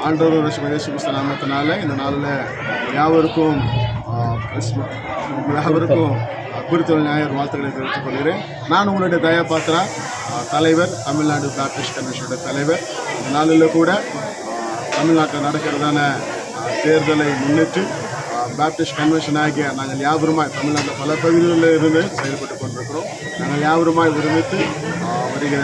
ஆண்டவர் இயேசு கிறிஸ்து நாமத்தினால இந்த நாளில் யாவருக்கும் குறித்தொழில் ஞாயிறு வாழ்த்துக்களை தெரிவித்துக் கொள்கிறேன். நான் உங்களுடைய தயாபாத்திரா தலைவர், தமிழ்நாடு பேப்டிஸ்ட் கன்வென்ஷனுடைய தலைவர். இந்த நாளில் கூட தமிழ்நாட்டில் நடக்கிறதான தேர்தலை முன்னிட்டு பேப்டிஸ்ட் கன்வென்ஷன் ஆகிய நாங்கள் யாவருமாய் தமிழ்நாட்டில் பல பகுதிகளில் இருந்து செயல்பட்டு கொண்டிருக்கிறோம். நாங்கள் யாவருமாய் ஒருமித்து வருகிற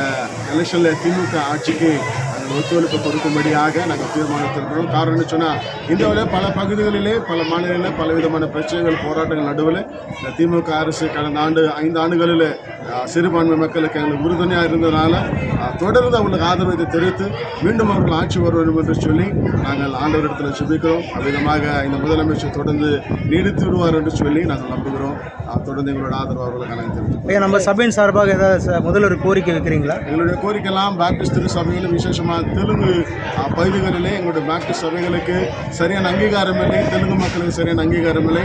எலெக்ஷனில் திமுக ஆட்சிக்கு நாங்கள் ஒத்துழைப்பு கொடுக்கும்படியாக நாங்கள் தீர்மானித்திருக்கிறோம். காரணம் சொன்னால் இந்தியாவில் பல பகுதிகளிலே பல மாநிலங்களில் பல விதமான பிரச்சனைகள் போராட்டங்கள் நடுவில் இந்த திமுக அரசு கடந்த 5 ஆண்டுகளில் சிறுபான்மை மக்களுக்கு எங்களுக்கு உறுதுணையாக இருந்ததுனால தொடர்ந்து அவங்களுக்கு ஆதரவை தெரிவித்து மீண்டும் அவர்கள் ஆட்சி வர வேண்டும் என்று சொல்லி நாங்கள் ஆண்டவரிடத்தில் சுபிக்கிறோம். அவ்விதமாக இந்த முதலமைச்சர் தொடர்ந்து நீடித்து விடுவார் என்று சொல்லி நாங்கள் நம்புகிறோம். தொடர்ந்து எங்களோட ஆதரவு அவர்களுக்கு நாங்கள் தெரிவிக்கிறோம். நம்ம சபையின் சார்பாக ஏதாவது முதல்ல ஒரு கோரிக்கை வைக்கிறீங்களா? எங்களுடைய கோரிக்கைலாம் பேப்டிஸ்ட் திரு சபையிலும் விசேஷமாக தெலுங்கு பகுதிகளிலே எங்களுடைய பேப்டிஸ்ட் சபைகளுக்கு சரியான அங்கீகாரம் இல்லை, தெலுங்கு மக்களுக்கு சரியான அங்கீகாரம் இல்லை.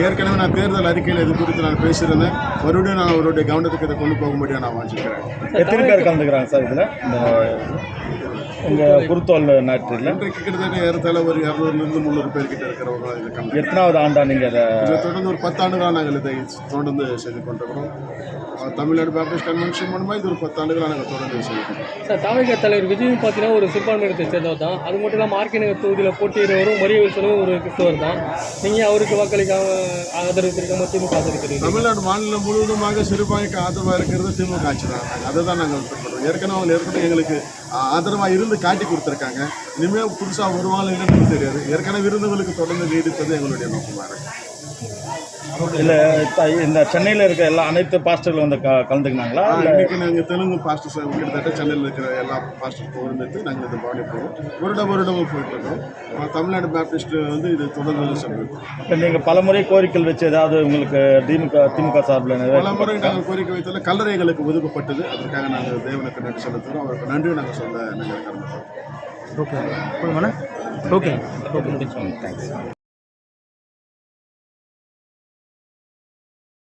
ஏற்கனவே நான் தேர்தல் அறிக்கையில் இது குறித்து நான் பேசியிருந்தேன். மறுபடியும் நான் அவருடைய கவனத்துக்கு இதை கொண்டு போகும்படியாக நான் வாஞ்சிக்கிறேன். எத்தனை பேர் கலந்துக்கிறாங்க சார் இதில்? உங்கள் குருத்தோல் நாட்டில் இன்றைக்கு கிட்டத்தட்ட ஏறத்தாழ ஒரு 200 300 பேர் கிட்ட இருக்கிறவங்க இதை எத்தனாவது ஆண்டா நீங்கள் அதை தொடர்ந்து ஒரு 10 ஆண்டுகளாக நாங்கள் இதை தொடர்ந்து செய்து கொண்டிருக்கிறோம். தமிழ்நாடு பேப்டிஸ்ட் கன்வென்ஷன் மூலமாக இது ஒரு 10 ஆண்டுகளாக நாங்கள் தொடர்ந்து செய்கிறோம். சார், தாவேகா தலைவர் விஜய் பார்த்தீங்கன்னா ஒரு சிறுபான்மையினத்தை சேர்ந்தவர் தான். அது மட்டும் இல்லாமல் ஆர்கே தொகுதியில் போட்டியிடுவரும் மரிய வில்சனும் ஒரு கிறிஸ்தவர் தான். நீங்கள் அவருக்கு வாக்களிக்காம ஆதரவு தெரிவிக்காம திமுக ஆதரிக்கிறீங்க. தமிழ்நாடு மாநிலம் முழுவதுமாக சிறுபான்மைக்கு ஆதரவாக இருக்கிறது திமுக ஆட்சி தான். அதை தான் நாங்கள் விருப்பப்படுறோம். ஏற்கனவே அவங்களுக்கு ஆதரவாக இருந்து காட்டி கொடுத்துருக்காங்க. இனிமேல் புதுசாக வருவாங்க என்னன்னு தெரியாது. ஏற்கனவே இருந்தவங்களுக்கு தொடர்ந்து நீடிப்பது எங்களுடைய நோக்கமாக இருக்குது. இல்லை இந்த சென்னையில் இருக்க அனைத்து பாஸ்டர்களும் வந்து கலந்துக்கினாங்களா? இன்றைக்கி நாங்கள் தெலுங்கு பாஸ்டர்ஸ் கிட்டத்தட்ட சென்னையில் இருக்கிற எல்லா பாஸ்டர்ஸும் ஒருமித்து நாங்கள் இதை கவனிப்போம். வருடமும் போயிட்டுருக்கோம். தமிழ்நாடு பேப்டிஸ்ட் வந்து இது தொடர்ந்து சொல்லுவோம். இப்போ நீங்கள் பல முறை கோரிக்கைகள் வச்சு ஏதாவது உங்களுக்கு திமுக சார்பில் பல முறை நாங்கள் கோரிக்கை வைத்தால கல்லறைகளுக்கு ஒதுக்கப்பட்டது. அதற்காக நாங்கள் தேவனுக்கு நன்றி செலுத்துகிறோம். அவருக்கு நன்றி நாங்கள் சொல்ல நாங்கள் கடமைப்போம். Okay okay thanks.